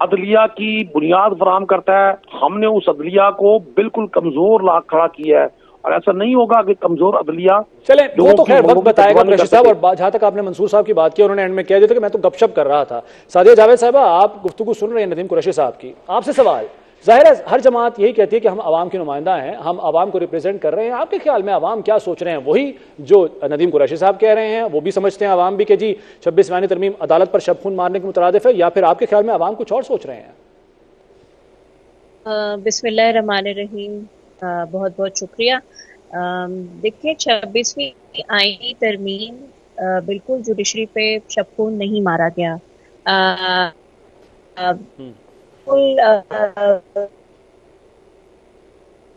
عدلیہ کی بنیاد فراہم کرتا ہے. ہم نے اس عدلیہ کو بالکل کمزور لا کھڑا کیا ہے اور ایسا نہیں ہوگا کہ کمزور عدلیہ چلیں وہ تو خیر وقت بتائے گا قریشی صاحب. اور جہاں تک آپ نے منصور صاحب کی بات کی انہوں نے اینڈ میں کہہ دیا تھا کہ میں تو گپ شپ کر رہا تھا. سعدیہ جاوید صاحبہ آپ گفتگو سن رہے ہیں ندیم قریشی صاحب کی. آپ سے سوال ظاہر ہے ہر جماعت یہی کہتی ہے کہ ہم عوام کے نمائندہ ہیں, ہم عوام کو ریپرزینٹ کر رہے ہیں. آپ کے خیال میں عوام کیا سوچ رہے ہیں؟ وہی جو ندیم قریشی صاحب کہہ رہے ہیں وہ بھی سمجھتے ہیں عوام بھی کہ جی 26ویں ترمیم عدالت پر شب خون مارنے کے مترادف ہے, یا پھر آپ کے خیال میں عوام کچھ اور سوچ رہے ہیں؟ بسم اللہ الرحمن الرحیم. بہت بہت شکریہ. دیکھیں 26ویں آئینی ترمیم بالکل جوڈیشری پہ شب خون نہیں مارا گیا.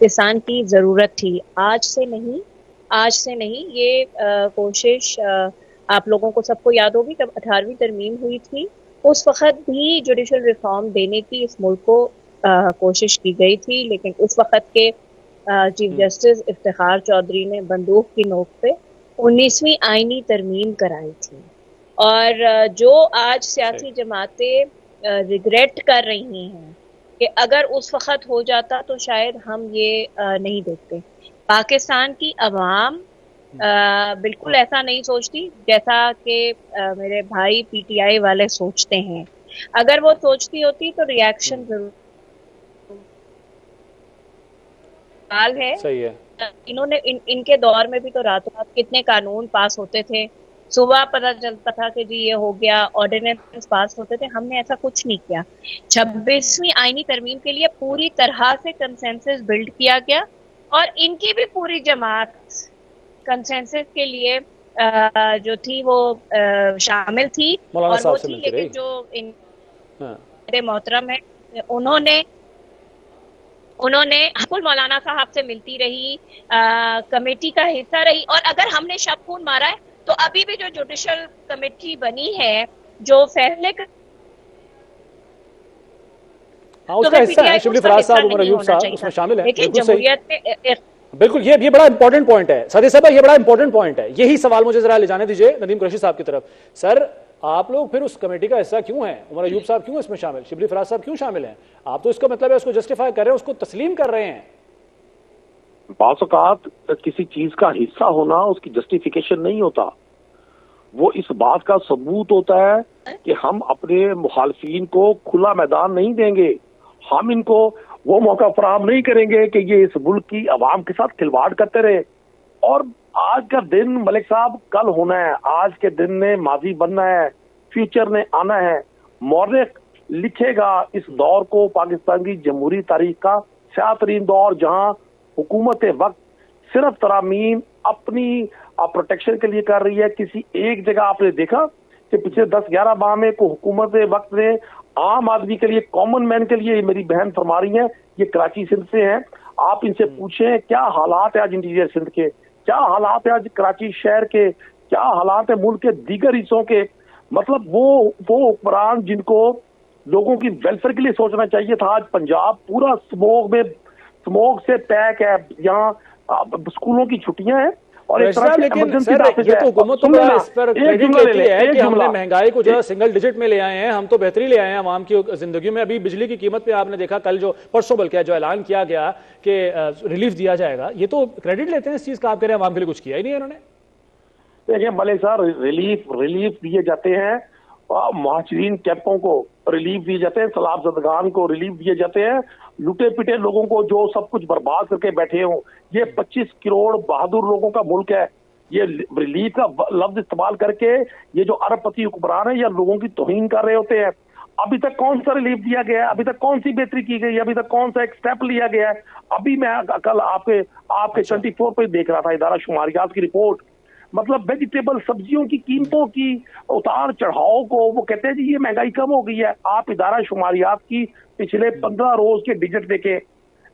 کسان کی ضرورت تھی, آج سے نہیں. یہ کوشش آپ لوگوں کو سب کو یاد ہوگی جب 18ویں ترمیم ہوئی تھی اس وقت بھی جوڈیشل ریفارم دینے کی اس ملک کو کوشش کی گئی تھی, لیکن اس وقت کے چیف جسٹس افتخار چودھری نے بندوق کی نوک پہ 19ویں آئینی ترمیم کرائی تھی. اور جو آج سیاسی جماعتیں ریگریٹ کر رہی ہیں کہ اگر اس وقت ہو جاتا تو شاید ہم یہ نہیں دیکھتے. پاکستان کی عوام بالکل ایسا نہیں سوچتی جیسا کہ میرے بھائی پی ٹی آئی والے سوچتے ہیں. اگر وہ سوچتی ہوتی تو ریاکشن ضرور ہے. صحیح ہے. انہوں نے ان کے دور میں بھی تو راتوں رات کتنے قانون پاس ہوتے تھے, صبح پتہ چلتا تھا کہ جی یہ ہو گیا, آرڈیننس پاس ہوتے تھے. ہم نے ایسا کچھ نہیں کیا. 26ویں آئینی ترمیم کے لیے پوری طرح سے کنسنسس بلڈ کیا گیا اور ان کی بھی پوری جماعت کنسنسس کے لیے جو تھی وہ شامل تھی. اور وہ تھی لیکن جو ان محترم ہے انہوں نے حقل مولانا صاحب سے ملتی رہی, کمیٹی کا حصہ رہی. اور اگر ہم نے شب خون مارا ہے تو ابھی بھی جو جوڈیشل کمیٹی بنی ہے جو فیصلے اس کا حصہ ہے, شبلی فراز صاحب, عمر ایوب صاحب اس میں شامل ہیں. لیکن جمہوریت میں بالکل یہ بڑا امپورٹنٹ پوائنٹ ہے سعدیہ صاحبہ, یہ بڑا امپورٹنٹ پوائنٹ ہے. یہی سوال مجھے ذرا لے جانے دیجیے ندیم قریشی صاحب کی طرف. سر آپ لوگ پھر اس کمیٹی کا حصہ کیوں ہیں؟ عمر ایوب صاحب کیوں اس میں شامل, شبلی فراز صاحب کیوں شامل ہیں؟ آپ تو اس کا مطلب ہے اس کو جسٹیفائی کر رہے ہیں, اس کو تسلیم کر رہے ہیں. بعض اوقات کسی چیز کا حصہ ہونا اس کی جسٹیفیکیشن نہیں ہوتا, وہ اس بات کا ثبوت ہوتا ہے کہ ہم اپنے مخالفین کو کھلا میدان نہیں دیں گے, ہم ان کو وہ موقع فراہم نہیں کریں گے کہ یہ اس ملک کی عوام کے ساتھ کھلواڑ کرتے رہے. اور آج کا دن ملک صاحب کل ہونا ہے, آج کے دن نے ماضی بننا ہے, فیوچر نے آنا ہے. مورخ لکھے گا اس دور کو پاکستان کی جمہوری تاریخ کا سیاہ ترین دور, جہاں حکومت وقت صرف ترامیم اپنی پروٹیکشن کے لیے کر رہی ہے. کسی ایک جگہ آپ نے دیکھا کہ پچھلے 10-11 ماہ میں کو حکومت وقت نے عام آدمی کے لیے, کامن مین کے لیے, میری بہن فرما رہی ہیں یہ کراچی سندھ سے ہیں, آپ ان سے پوچھیں کیا حالات ہے آج انٹیریئر سندھ کے, کیا حالات ہے آج کراچی شہر کے, کیا حالات ہے ملک کے دیگر حصوں کے. مطلب وہ حکمران جن کو لوگوں کی ویلفیئر کے لیے سوچنا چاہیے تھا, آج پنجاب پورا سموگ سے پیک ہے, یہاں اسکولوں کی چھٹیاں ہیں. اور لیکن سر یہ تو حکومت تو بڑا اس پر کریڈٹ لیتی ہے کہ ہم نے مہنگائی کو جو ہے سنگل ڈیجٹ میں لے آئے ہیں, ہم تو بہتری لے آئے ہیں عوام کی زندگی میں. ابھی بجلی کی قیمت پہ آپ نے دیکھا کل جو پرسوں بلکہ جو اعلان کیا گیا کہ ریلیف دیا جائے گا, یہ تو کریڈٹ لیتے ہیں اس چیز کا. آپ کہہ رہے ہیں عوام کے لیے کچھ کیا ہی نہیں انہوں نے. دیکھیں ملک صاحب, ریلیف دیے جاتے ہیں, مہاجرین کیمپوں کو ریلیف دیے جاتے ہیں, سیلاب زدگان کو ریلیف دیے جاتے ہیں, لٹے پٹے لوگوں کو جو سب کچھ برباد کر کے بیٹھے ہوں. یہ 25 کروڑ بہادر لوگوں کا ملک ہے. یہ ریلیف کا لفظ استعمال کر کے یہ جو ارب پتی حکمران ہیں یا لوگوں کی توہین کر رہے ہوتے ہیں. ابھی تک کون سا ریلیف دیا گیا ہے, ابھی تک کون سی بہتری کی گئی ہے, ابھی تک کون سا ایک سٹیپ لیا گیا ہے. ابھی میں کل آپ کے 24 پہ دیکھ رہا تھا ادارہ شماریات کی رپورٹ. مطلب ویجیٹیبل سبزیوں کی قیمتوں کی اتار چڑھاؤ کو وہ کہتے ہیں جی یہ مہنگائی کم ہو گئی ہے. آپ ادارہ شماریات کی پچھلے 15 روز کے ڈیجٹ دیکھیں,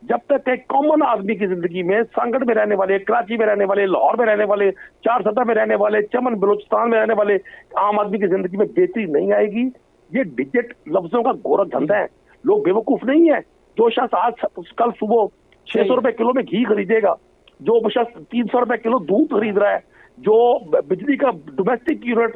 جب تک ایک کامن آدمی کی زندگی میں, سانگڑ میں رہنے والے, کراچی میں رہنے والے, لاہور میں رہنے والے, چار سطح میں رہنے والے, چمن بلوچستان میں رہنے والے عام آدمی کی زندگی میں بہتری نہیں آئے گی. یہ ڈیجٹ لفظوں کا گورکھ دھندا ہے. لوگ بیوقوف نہیں ہیں. جو شخص آج کل صبح 600 روپے کلو میں گھی خریدے گا, جو شخص 300 روپے کلو دودھ خرید رہا ہے, جو بجلی کا ڈومیسٹک یونٹ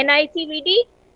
NICVD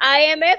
IMF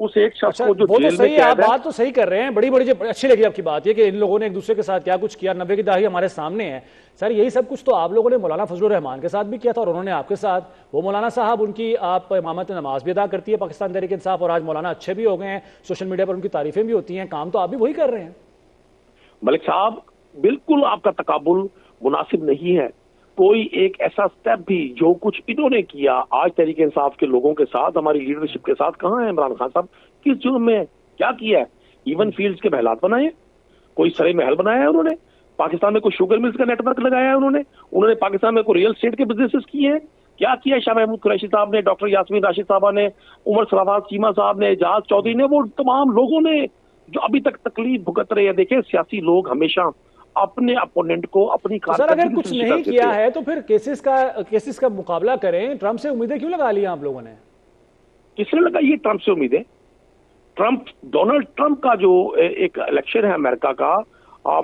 اس ایک شخص کو جو وہ تو جیل میں صحیح ہے، آپ قید ہے. بات تو صحیح کر رہے ہیں، بڑی بڑی اچھی لگی آپ کی بات یہ کہ ان لوگوں نے ایک دوسرے کے ساتھ کیا کچھ کیا، 90 کی دہائی ہمارے سامنے ہے. سر یہی سب کچھ تو آپ لوگوں نے مولانا فضل الرحمان کے ساتھ بھی کیا تھا اور انہوں نے آپ کے ساتھ. وہ مولانا صاحب ان کی آپ امامت نماز بھی ادا کرتی ہے پاکستان تحریک انصاف، اور آج مولانا اچھے بھی ہو گئے ہیں، سوشل میڈیا پر ان کی تعریفیں بھی ہوتی ہیں، کام تو آپ بھی وہی کر رہے ہیں. ملک صاحب بالکل آپ کا تقابل مناسب نہیں ہے. کوئی ایک ایسا سٹیپ بھی جو کچھ انہوں نے کیا آج تحریک انصاف کے لوگوں کے ساتھ، ہماری لیڈرشپ کے ساتھ، کہاں ہے عمران خان صاحب؟ کس جرم میں کیا کیا ہے؟ ایون فیلڈز کے محلات بنائے، کوئی سرے محل بنایا ہے انہوں نے، پاکستان میں کوئی شوگر ملز کا نیٹ ورک لگایا ہے انہوں نے پاکستان میں کوئی ریئل اسٹیٹ کے بزنسز کیے ہیں. کیا کیا شاہ محمود قریشی صاحب نے، ڈاکٹر یاسمین راشد صاحبہ نے، عمر سرافراز چیمہ صاحب نے، اعجاز چودھری نے، وہ تمام لوگوں نے جو ابھی تک تکلیف بھگت رہے ہیں. دیکھیں سیاسی لوگ ہمیشہ اپنے اپوننٹ کو اپنی سر اگر کچھ نہیں کیا ہے تو پھر کیسز کا مقابلہ کریں. ٹرمپ سے امیدیں کیوں لگا لی آپ لوگوں نے؟ کس نے لگا یہ ٹرمپ سے امیدیں؟ ڈونلڈ ٹرمپ کا جو ایک الیکشن ہے امریکہ کا،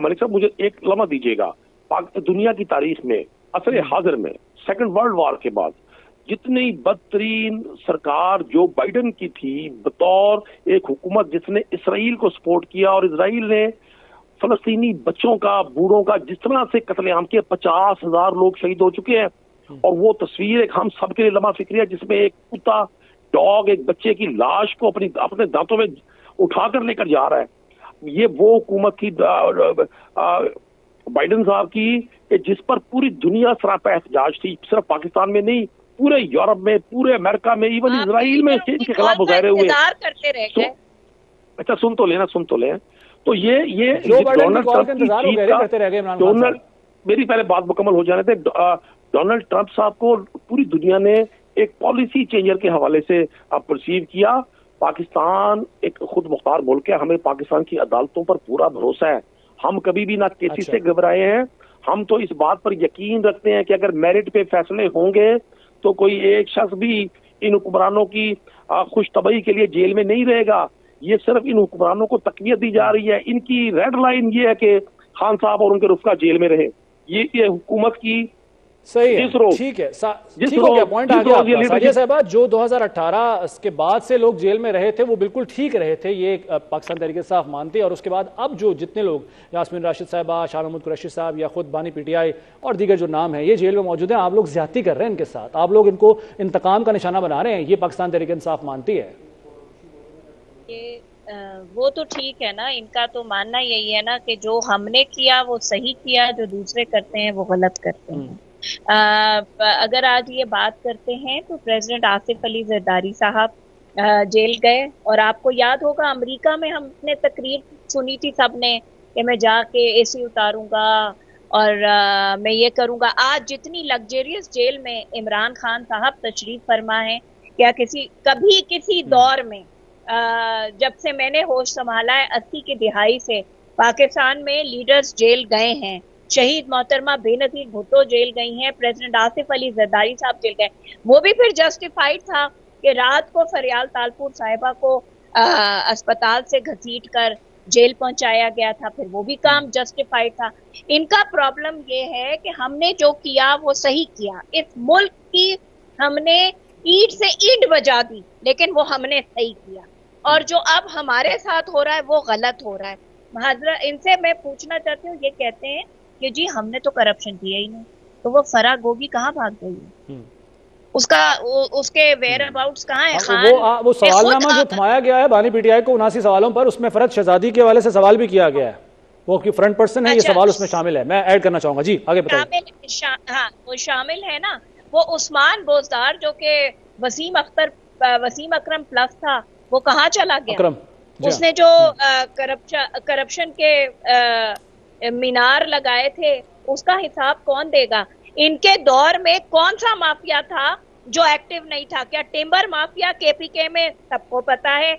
ملک صاحب مجھے ایک لمحہ دیجیے گا، دنیا کی تاریخ میں عصر حاضر میں سیکنڈ ورلڈ وار کے بعد جتنی بدترین سرکار جو بائیڈن کی تھی بطور ایک حکومت جس نے اسرائیل کو سپورٹ کیا، اور اسرائیل نے فلسطینی بچوں کا، بوڑھوں کا جس طرح سے قتل عام کیا، 50,000 لوگ شہید ہو چکے ہیں. اور وہ تصویر ایک ہم سب کے لیے لمحہ فکری ہے جس میں ایک کتا ڈاگ ایک بچے کی لاش کو اپنے دانتوں میں اٹھا کر لے کر جا رہا ہے. یہ وہ حکومت کی بائیڈن صاحب کی کہ جس پر پوری دنیا سراپا احتجاج تھی، صرف پاکستان میں نہیں، پورے یورپ میں، پورے امریکہ میں، ایون اسرائیل میں ان کے خلاف مظاہرے ہوئے. اچھا سن تو لیں. تو یہ ڈونلڈ ٹرمپ میری پہلے بات مکمل ہو جانے تھے. ڈونلڈ ٹرمپ صاحب کو پوری دنیا نے ایک پالیسی چینجر کے حوالے سے پرسیو کیا. پاکستان ایک خود مختار ملک ہے، ہمیں پاکستان کی عدالتوں پر پورا بھروسہ ہے. ہم کبھی بھی نہ کسی سے گھبرائے ہیں. ہم تو اس بات پر یقین رکھتے ہیں کہ اگر میرٹ پہ فیصلے ہوں گے تو کوئی ایک شخص بھی ان حکمرانوں کی خوش طبعی کے لیے جیل میں نہیں رہے گا. یہ صرف ان حکمرانوں کو تقویت دی جا رہی ہے. ان کی ریڈ لائن یہ ہے کہ خان صاحب اور ان کے رفقا جیل میں رہے. یہ حکومت کی صحیح ہے، ٹھیک ہے، ٹھیک ہو گیا، پوائنٹ آ گیا آپ کا. ساجد صاحبہ جو 2018 کے بعد سے لوگ جیل میں رہے تھے وہ بالکل ٹھیک رہے تھے، یہ پاکستان تحریک انصاف مانتے ہیں. اور اس کے بعد اب جو جتنے لوگ یاسمین راشد صاحبہ، شاہ محمود قریشی صاحب یا خود بانی پی ٹی آئی اور دیگر جو نام ہیں یہ جیل میں موجود ہیں، آپ لوگ زیادتی کر رہے ہیں ان کے ساتھ، آپ لوگ ان کو انتقام کا نشانہ بنا رہے ہیں. یہ پاکستان تحریک انصاف مانتی ہے؟ وہ تو ٹھیک ہے نا، ان کا تو ماننا یہی ہے نا کہ جو ہم نے کیا وہ صحیح کیا، جو دوسرے کرتے ہیں وہ غلط کرتے ہیں. اگر آج یہ بات کرتے ہیں تو پریزیڈنٹ آصف علی زرداری صاحب جیل گئے، اور آپ کو یاد ہوگا امریکہ میں ہم نے تقریر سنی تھی سب نے کہ میں جا کے اے سی اتاروں گا اور میں یہ کروں گا. آج جتنی لگزریس جیل میں عمران خان صاحب تشریف فرما ہے، کیا کبھی کسی دور میں جب سے میں نے ہوش سنبھالا ہے 80 کی دہائی سے پاکستان میں لیڈرز جیل گئے ہیں. شہید محترمہ بے نظیر بھٹو جیل گئی ہیں، پریزیڈنٹ آصف علی زرداری صاحب جیل گئے. وہ بھی پھر جسٹیفائیڈ تھا کہ رات کو فریال تالپور صاحبہ کو اسپتال سے گھسیٹ کر جیل پہنچایا گیا تھا، پھر وہ بھی کام جسٹیفائیڈ تھا. ان کا پرابلم یہ ہے کہ ہم نے جو کیا وہ صحیح کیا. اس ملک کی ہم نے اینٹ سے اینٹ بجا دی، لیکن وہ ہم نے صحیح کیا. اور جو اب ہمارے ساتھ ہو رہا ہے وہ غلط ہو رہا ہے. حضرت ان سے میں پوچھنا چاہتی ہوں، یہ کہتے ہیں کہ جی ہم نے تو کرپشن کیا ہی نہیں، تو وہ فرا گوگی کہاں بھاگ گئی ہے؟ اس کے ویئر اباؤٹس کہاں ہے؟ خان وہ سوال نامہ جو تھمایا گیا ہے بانی پی ٹی آئی کو 79 سوالوں پر، اس میں فرد شہزادی کے حوالے سے سوال بھی کیا گیا ہے، وہ کی فرنٹ پرسن ہے، یہ سوال اس میں شامل ہے. میں ایڈ کرنا چاہوں گا، جی آگے بتائیے. ہاں وہ شامل ہے نا. وہ عثمان بوزدار جو کہ وسیم اکرم پلس تھا، وہ کہاں چلا گیا؟ اس نے جو کرپشن کے مینار لگائے تھے اس کا حساب کون دے گا؟ ان کے دور میں کون سا مافیا تھا جو ایکٹیو نہیں تھا؟ کیا ٹمبر مافیا کے پی کے میں سب کو پتا ہے،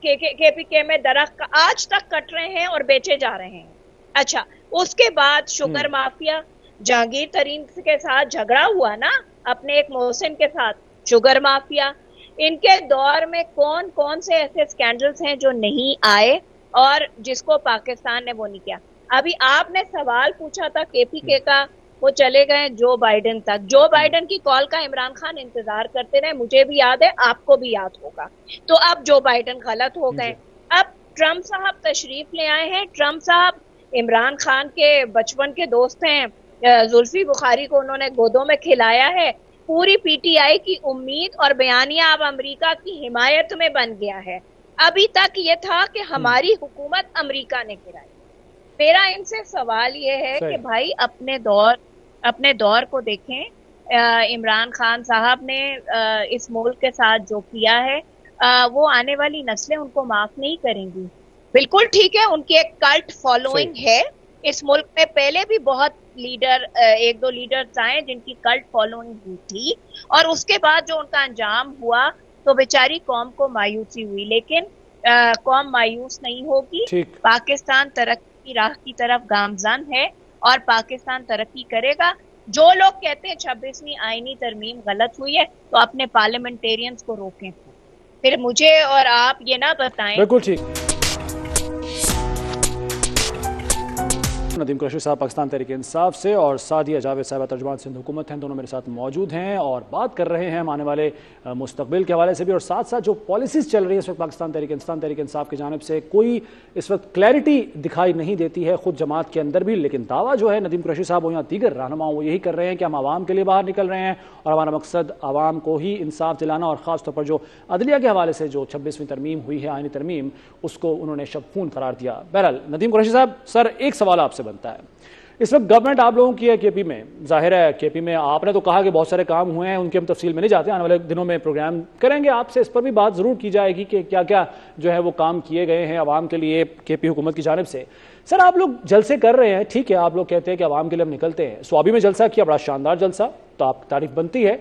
کے پی کے میں درخت آج تک کٹ رہے ہیں اور بیچے جا رہے ہیں. اچھا اس کے بعد شوگر مافیا، جہانگیر ترین کے ساتھ جھگڑا ہوا نا اپنے ایک محسن کے ساتھ، شوگر مافیا. ان کے دور میں کون کون سے ایسے سکینڈلز ہیں جو نہیں آئے اور جس کو پاکستان نے وہ نہیں کیا؟ ابھی آپ نے سوال پوچھا تھا کے پی کے کا وہ چلے گئے جو بائیڈن تک. جو بائیڈن کی کال کا عمران خان انتظار کرتے رہے, مجھے بھی یاد ہے, آپ کو بھی یاد ہوگا. تو اب جو بائیڈن غلط ہو گئے. اب ٹرمپ صاحب تشریف لے آئے ہیں. ٹرمپ صاحب عمران خان کے بچپن کے دوست ہیں. زلفی بخاری کو انہوں نے گودوں میں کھلایا ہے. پوری پی ٹی آئی کی امید اور بیانیہ اب امریکہ کی حمایت میں بن گیا ہے. ابھی تک یہ تھا کہ ہماری حکومت امریکہ نے گرائی. میرا ان سے سوال یہ ہے کہ بھائی اپنے دور کو دیکھیں. عمران خان صاحب نے اس ملک کے ساتھ جو کیا ہے وہ آنے والی نسلیں ان کو معاف نہیں کریں گی. بالکل ٹھیک ہے, ان کی ایک کلٹ فالوئنگ ہے اس ملک میں. پہلے بھی بہت لیڈر, ایک دو لیڈرز آئے جن کی کلٹ فالوئنگ بھی تھی, اور اس کے بعد جو ان کا انجام ہوا تو بیچاری قوم کو مایوسی ہوئی. لیکن قوم مایوس نہیں ہوگی. پاکستان ترقی کی راہ کی طرف گامزن ہے اور پاکستان ترقی کرے گا. جو لوگ کہتے ہیں 26ویں آئینی ترمیم غلط ہوئی ہے تو اپنے پارلیمنٹیرینز کو روکیں. پھر مجھے اور آپ یہ نہ بتائیں. بالکل ٹھیک. ندیم قریشی صاحب پاکستان تحریک انصاف سے اور سعدیہ جاوید صاحبہ ترجمان سندھ حکومت ہیں, دونوں میرے ساتھ موجود ہیں اور بات کر رہے ہیں ہم آنے والے مستقبل کے حوالے سے بھی, اور ساتھ ساتھ جو پالیسیز چل رہی ہیں اس وقت پاکستان تحریک انصاف کی جانب سے. کوئی اس وقت کلیئرٹی دکھائی نہیں دیتی ہے خود جماعت کے اندر بھی, لیکن دعویٰ جو ہے ندیم قریشی صاحب ہو یا دیگر رہنما وہ یہی کر رہے ہیں کہ ہم عوام کے لیے باہر نکل رہے ہیں اور ہمارا مقصد عوام کو ہی انصاف دلانا, اور خاص طور پر جو عدلیہ کے حوالے سے جو 26ویں ترمیم ہوئی ہے آئینی ترمیم, اس کو انہوں نے شب خون قرار دیا. بہرحال ندیم قریشی صاحب, سر ایک سوال آپ سے بنتا ہے. اس وقت گورنمنٹ آپ لوگوں کی ہے کے پی میں, ظاہر ہے کے پی میں آپ نے تو کہا کہ بہت سارے کام ہوئے ہیں, ان کی ہم تفصیل میں نہیں جاتے, آنے والے دنوں میں پروگرام کریں گے آپ سے, اس پر بھی بات ضرور کی جائے گی کہ کیا کیا جو ہے وہ کام کیے گئے ہیں عوام کے لیے کے پی حکومت کی جانب سے. سر آپ لوگ جلسے کر رہے ہیں, ٹھیک ہے, آپ لوگ کہتے ہیں کہ عوام کے لیے ہم نکلتے ہیں. سوابی میں جلسہ کیا, بڑا شاندار جلسہ, تو آپ تعریف بنتی ہے.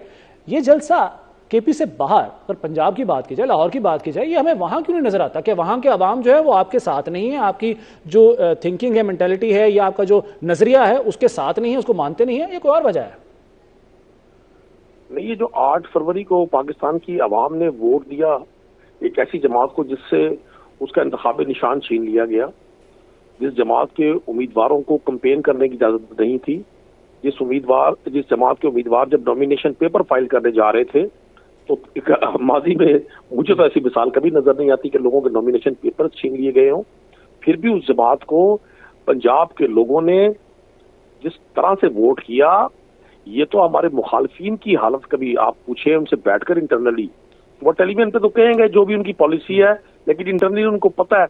یہ جلسہ کے پی سے باہر, اگر پنجاب کی بات کی جائے, لاہور کی بات کی جائے, یہ ہمیں وہاں کیوں نہیں نظر آتا کہ وہاں کے عوام جو ہے وہ آپ کے ساتھ نہیں ہے, آپ کی جو تھنکنگ ہے, مینٹیلٹی ہے, یا آپ کا جو نظریہ ہے اس کے ساتھ نہیں ہے, اس کو مانتے نہیں ہیں, یہ کوئی اور وجہ ہے؟ نہیں, یہ جو 8 فروری کو پاکستان کی عوام نے ووٹ دیا ایک ایسی جماعت کو جس سے اس کا انتخابی نشان چھین لیا گیا, جس جماعت کے امیدواروں کو کمپین کرنے کی اجازت نہیں تھی, جس جماعت کے امیدوار جب نامینیشن پیپر فائل کرنے جا رہے تھے تو ماضی میں مجھے تو ایسی مثال کبھی نظر نہیں آتی کہ لوگوں کے نامینیشن پیپر چھین لیے گئے ہوں. پھر بھی اس جماعت کو پنجاب کے لوگوں نے جس طرح سے ووٹ کیا, یہ تو ہمارے مخالفین کی حالت کبھی آپ پوچھیں ان سے بیٹھ کر انٹرنلی, وہ ٹیلی ویژن پہ تو کہیں گے جو بھی ان کی پالیسی ہے, لیکن انٹرنلی ان کو پتہ ہے.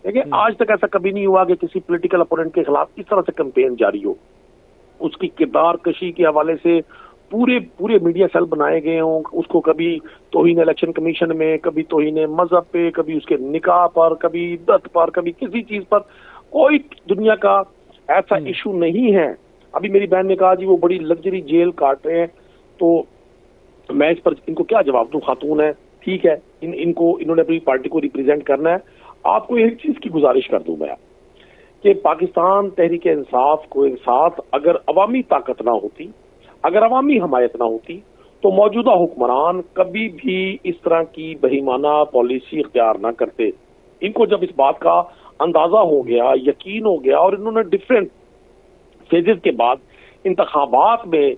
لیکن آج تک ایسا کبھی نہیں ہوا کہ کسی پولیٹیکل اپوننٹ کے خلاف اس طرح سے کمپین جاری ہو. اس کی کردار کشی کے حوالے سے پورے میڈیا سیل بنائے گئے ہوں. اس کو کبھی توہین الیکشن کمیشن میں, کبھی توہین مذہب پہ, کبھی اس کے نکاح پر, کبھی عدت پر, کبھی کسی چیز پر. کوئی دنیا کا ایسا ایشو نہیں ہے. ابھی میری بہن نے کہا جی وہ بڑی لگژری جیل کاٹ رہے ہیں, تو میں اس پر ان کو کیا جواب دوں؟ خاتون ہے, ٹھیک ہے, انہوں نے اپنی پارٹی کو ریپرزینٹ کرنا ہے. آپ کو ایک چیز کی گزارش کر دوں میں کہ پاکستان تحریک انصاف کو ساتھ اگر عوامی طاقت نہ ہوتی, اگر عوامی حمایت نہ ہوتی, تو موجودہ حکمران کبھی بھی اس طرح کی بہیمانہ پالیسی اختیار نہ کرتے. ان کو جب اس بات کا اندازہ ہو گیا, یقین ہو گیا, اور انہوں نے ڈفرینٹ فیزز کے بعد انتخابات میں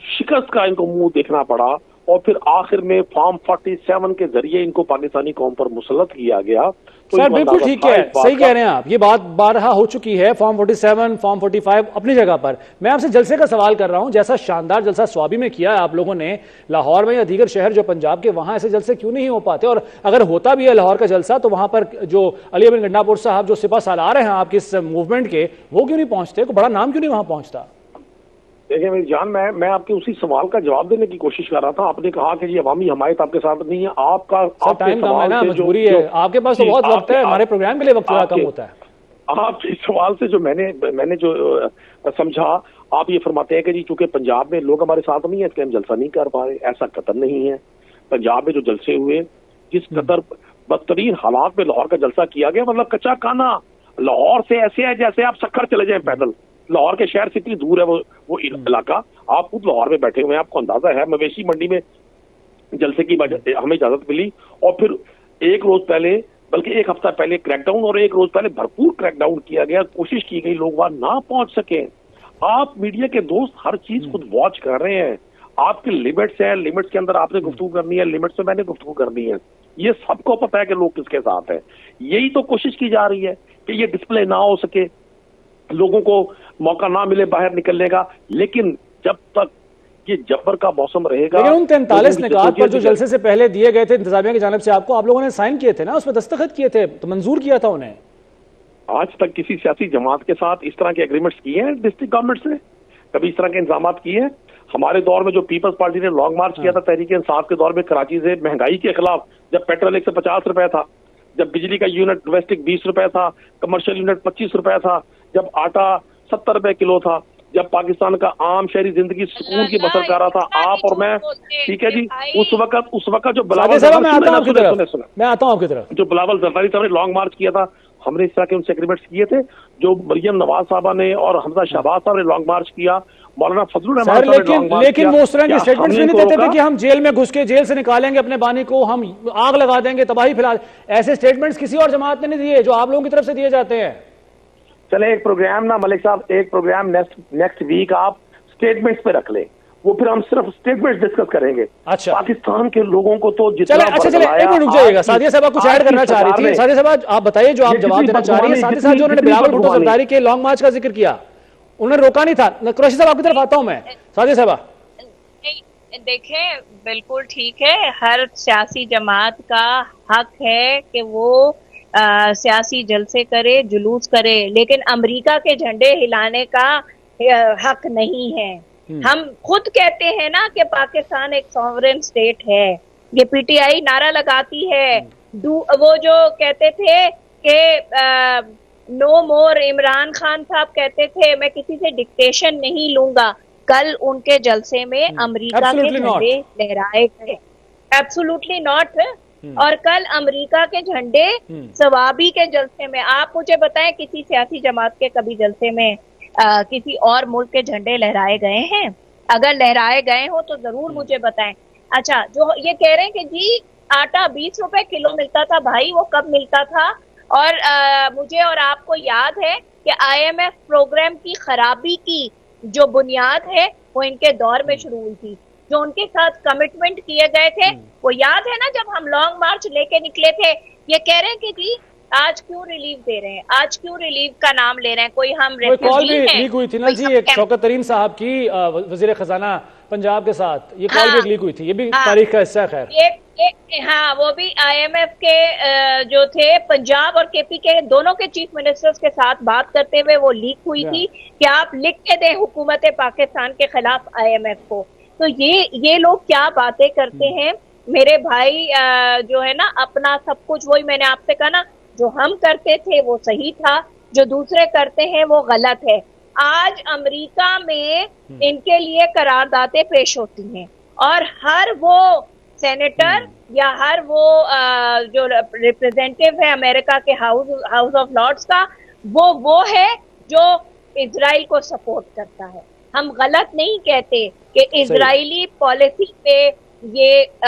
شکست کا ان کو منہ دیکھنا پڑا, اور پھر آخر میں فارم 47 کے ذریعے ان کو پاکستانی قوم پر مسلط کیا گیا. سر بالکل ٹھیک ہے, صحیح کہہ رہے ہیں آپ, یہ بات بارہا ہو چکی ہے. فارم 47, فارم 45 اپنی جگہ پر. میں آپ سے جلسے کا سوال کر رہا ہوں, جیسا شاندار جلسہ سوابی میں کیا ہے آپ لوگوں نے, لاہور میں یا دیگر شہر جو پنجاب کے, وہاں ایسے جلسے کیوں نہیں ہو پاتے؟ اور اگر ہوتا بھی ہے لاہور کا جلسہ تو وہاں پر جو علی امین گنڈا پور صاحب جو سپہ سالار ہیں آپ کے اس موومنٹ کے, وہ کیوں نہیں پہنچتے؟ کوئی بڑا نام کیوں نہیں وہاں پہنچتا؟ دیکھیں میری جان, میں آپ کے اسی سوال کا جواب دینے کی کوشش کر رہا تھا. آپ نے کہا کہ جی عوامی حمایت آپ کے ساتھ نہیں ہے. آپ کا ٹائم کم ہے نا, مجبوری ہے, آپ کے پاس تو بہت وقت ہے, ہمارے پروگرام کے لیے وقت تھوڑا کم ہوتا ہے. آپ کے سوال سے جو میں نے جو سمجھا, آپ یہ فرماتے ہیں کہ جی چونکہ پنجاب میں لوگ ہمارے ساتھ نہیں ہیں اس لیے ہم جلسہ نہیں کر پا رہے. ایسا قطر نہیں ہے. پنجاب میں جو جلسے ہوئے, جس قدر بدترین حالات میں لاہور کا جلسہ کیا گیا, مطلب کچا کانا, لاہور سے ایسے ہے جیسے آپ سکھر چلے جائیں پیدل. لاہور کے شہر سے اتنی دور ہے وہ علاقہ. آپ خود لاہور میں بیٹھے ہوئے ہیں, آپ کو اندازہ ہے. مویشی منڈی میں جلسے کی ہمیں اجازت ملی, اور پھر ایک روز پہلے, بلکہ ایک ہفتہ پہلے کریک ڈاؤن, اور ایک روز پہلے بھرپور کریک ڈاؤن کیا گیا. کوشش کی گئی لوگ وہاں نہ پہنچ سکیں. آپ میڈیا کے دوست ہر چیز خود واچ کر رہے ہیں. آپ کے لمٹس ہیں, لمٹس کے اندر آپ نے گفتگو کرنی ہے, لمٹس میں نے گفتگو کرنی ہے. یہ سب کو پتا ہے کہ لوگ کس کے ساتھ ہیں. یہی تو کوشش کی جا رہی ہے کہ یہ ڈسپلے نہ ہو سکے, لوگوں کو موقع نہ ملے باہر نکلنے کا. لیکن جب تک یہ جبر کا موسم رہے گا. لیکن ان 43 نکات پر جو جلسے سے پہلے دیے گئے تھے انتظامیہ کی جانب سے آپ کو, آپ لوگوں نے سائن کیے تھے نا, اس پہ دستخط کیے تھے, تو منظور کیا تھا انہیں. آج تک کسی سیاسی جماعت کے ساتھ اس طرح کے ایگریمنٹس کیے ہیں ڈسٹرکٹ گورنمنٹس نے؟ کبھی اس طرح کے انتظامات کیے ہیں؟ ہمارے دور میں جو پیپلز پارٹی نے لانگ مارچ کیا تھا تحریک انصاف کے دور میں کراچی سے مہنگائی کے خلاف, جب پیٹرول 150 روپے تھا, جب بجلی کا یونٹ ڈومیسٹک 20 روپے تھا, کمرشل یونٹ 25 روپے تھا, جب آٹا 70 روپے کلو تھا, جب پاکستان کا عام شہری زندگی سکون کی بسر کر رہا تھا, آپ اور میں, ٹھیک ہے جی, اس وقت جو بلاول زرداری صاحب نے لانگ مارچ کیا تھا, ہم نے اس طرح کے ان سے ایگریمنٹس کیے تھے. جو مریم نواز صاحبہ نے اور حمزہ شہباز صاحب نے لانگ مارچ کیا, مولانا فضل الرحمان صاحب نے لانگ مارچ کیا. لیکن وہ اس طرح کے سٹیٹمنٹس نہیں دیتے تھے کہ ہم جیل میں گھس کے جیل سے نکالیں گے اپنے بانی کو, ہم آگ لگا دیں گے, تباہی پھیلا. ایسے سٹیٹمنٹس کسی اور جماعت نے نہیں دیے جو آپ لوگوں کی طرف سے دیے جاتے ہیں. چلے ایک پروگرام نا ملک صاحب, ایک پروگرام نیکسٹ ویک آپ سٹیٹمنٹس پہ رکھ لیں, وہ پھر ہم صرف سٹیٹمنٹس ڈسکس کریں گے. اچھا, پاکستان کے لوگوں کو تو جتنا چلے ایک منٹ رک جائیے گا. سعدیہ صاحبہ کچھ ایڈ کرنا چاہ رہی تھی. سعدیہ صاحبہ آپ بتائیے جو آپ جواب دینا چاہ رہی ہیں. ساتھ ہی ساتھ جو انہوں نے بلاول بھٹو زرداری کے لانگ مارچ کا ذکر کیا, انہوں نے روکا نہیں تھا. قریشی صاحب آپ کی طرف آتا ہوں میں. سعدیہ صاحبہ دیکھیں, بالکل ٹھیک ہے, ہر سیاسی جماعت کا حق ہے کہ وہ سیاسی جلسے کرے, جلوس کرے, لیکن امریکہ کے جھنڈے ہلانے کا حق نہیں ہے. ہم خود کہتے ہیں نا کہ پاکستان ایک سوورن سٹیٹ ہے. یہ پی ٹی آئی نعرہ لگاتی ہے, وہ جو کہتے تھے کہ نو مور, عمران خان صاحب کہتے تھے میں کسی سے ڈکٹیشن نہیں لوں گا. کل ان کے جلسے میں امریکہ کے جھنڈے لہرائے گئے. Absolutely not. اور کل امریکہ کے جھنڈے ثوابی کے جلسے میں, آپ مجھے بتائیں کسی سیاسی جماعت کے کبھی جلسے میں کسی اور ملک کے جھنڈے لہرائے گئے ہیں؟ اگر لہرائے گئے ہوں تو ضرور مجھے بتائیں. اچھا, جو یہ کہہ رہے ہیں کہ جی آٹا 20 روپے کلو ملتا تھا, بھائی وہ کب ملتا تھا؟ اور مجھے اور آپ کو یاد ہے کہ IMF پروگرام کی خرابی کی جو بنیاد ہے وہ ان کے دور میں شروع ہوئی تھی. جو ان کے ساتھ کمٹمنٹ کیے گئے تھے وہ یاد ہے نا, جب ہم لانگ مارچ لے کے نکلے تھے. یہ کہہ رہے ہیں کہ جی آج کیوں ریلیف دے رہے ہیں, آج کیوں ریلیف کا نام لے رہے ہیں, کوئی ہم کال بھی لیک ہوئی تھی نا جی, ایک شوکت ترین صاحب کی وزیر خزانہ پنجاب کے ساتھ, یہ کال بھی لیک ہوئی تھی, یہ بھی تاریخ کا حصہ ہے. خیر ہاں, وہ بھی IMF کے جو تھے پنجاب اور KP کے دونوں کے چیف منسٹرز کے ساتھ بات کرتے ہوئے وہ لیک ہوئی تھی کہ آپ لکھ کے دیں حکومت پاکستان کے خلاف IMF کو. تو یہ لوگ کیا باتیں کرتے ہیں میرے بھائی. جو ہے نا اپنا سب کچھ, وہی میں نے آپ سے کہا نا, جو ہم کرتے تھے وہ صحیح تھا, جو دوسرے کرتے ہیں وہ غلط ہے. آج امریکہ میں ان کے لیے قراردادیں پیش ہوتی ہیں اور ہر وہ سینیٹر یا ہر وہ جو ریپریزنٹیو ہے امریکہ کے ہاؤس آف لارڈز کا, وہ ہے جو اسرائیل کو سپورٹ کرتا ہے. ہم غلط نہیں کہتے کہ اسرائیلی پالیسی پہ یہ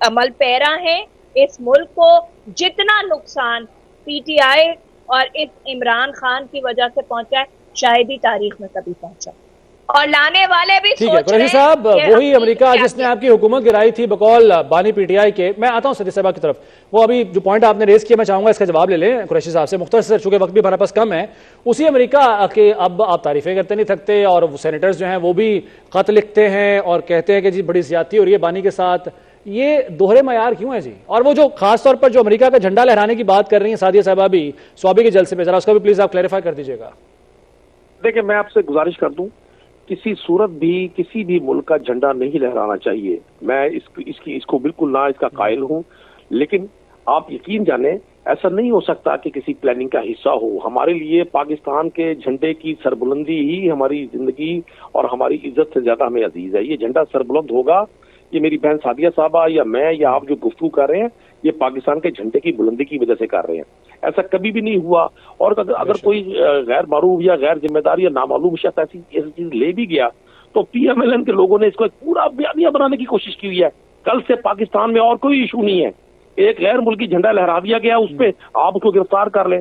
عمل پیرا ہیں. اس ملک کو جتنا نقصان PTI اور اس عمران خان کی وجہ سے پہنچا ہے شاید ہی تاریخ میں کبھی پہنچا, اور لانے والے بھی ٹھیک ہے. قریشی صاحب وہی امریکہ جس نے آپ کی حکومت گرائی تھی بقول بانی PTI کے, میں آتا ہوں سعدیہ صاحبہ کی طرف. وہ ابھی جو پوائنٹ آپ نے ریز کیا میں چاہوں گا اس کا جواب لے لیں قریشی صاحب سے مختصر, چونکہ وقت بھی ہمارے پاس کم ہے. اسی امریکہ کے اب آپ تعریفیں کرتے نہیں تھکتے, اور سینیٹرز جو ہیں وہ بھی خط لکھتے ہیں اور کہتے ہیں کہ جی بڑی زیادتی ہو رہی ہے بانی کے ساتھ. یہ دوہرے معیار کیوں ہے جی؟ اور وہ جو خاص طور پر جو امریکہ کا جھنڈا لہرانے کی بات کر رہی ہیں سعدیہ صاحبہ بھی سوابی کے جلسے میں, ذرا اس کا بھی پلیز آپ کلیریفائی کر دیجیے گا. دیکھیں, میں آپ سے گزارش کر دوں, کسی صورت بھی کسی بھی ملک کا جھنڈا نہیں لہرانا چاہیے. میں اس کو بالکل نہ اس کا قائل ہوں, لیکن آپ یقین جانیں ایسا نہیں ہو سکتا کہ کسی پلاننگ کا حصہ ہو. ہمارے لیے پاکستان کے جھنڈے کی سربلندی ہی ہماری زندگی اور ہماری عزت سے زیادہ ہمیں عزیز ہے. یہ جھنڈا سربلند ہوگا, یہ میری بہن سعدیہ صاحبہ یا میں یا آپ جو گفتگو کر رہے ہیں یہ پاکستان کے جھنڈے کی بلندی کی وجہ سے کر رہے ہیں. ایسا کبھی بھی نہیں ہوا. اور اگر کوئی غیر معروف یا غیر ذمہ دار یا نامعلوم شخص ایسی چیز لے بھی گیا تو PMLN کے لوگوں نے اس کو ایک پورا بیانیہ بنانے کی کوشش کی ہوئی ہے. کل سے پاکستان میں اور کوئی ایشو نہیں ہے, ایک غیر ملکی جھنڈا لہرا دیا گیا, اس پہ آپ اس کو گرفتار کر لیں,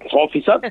100%।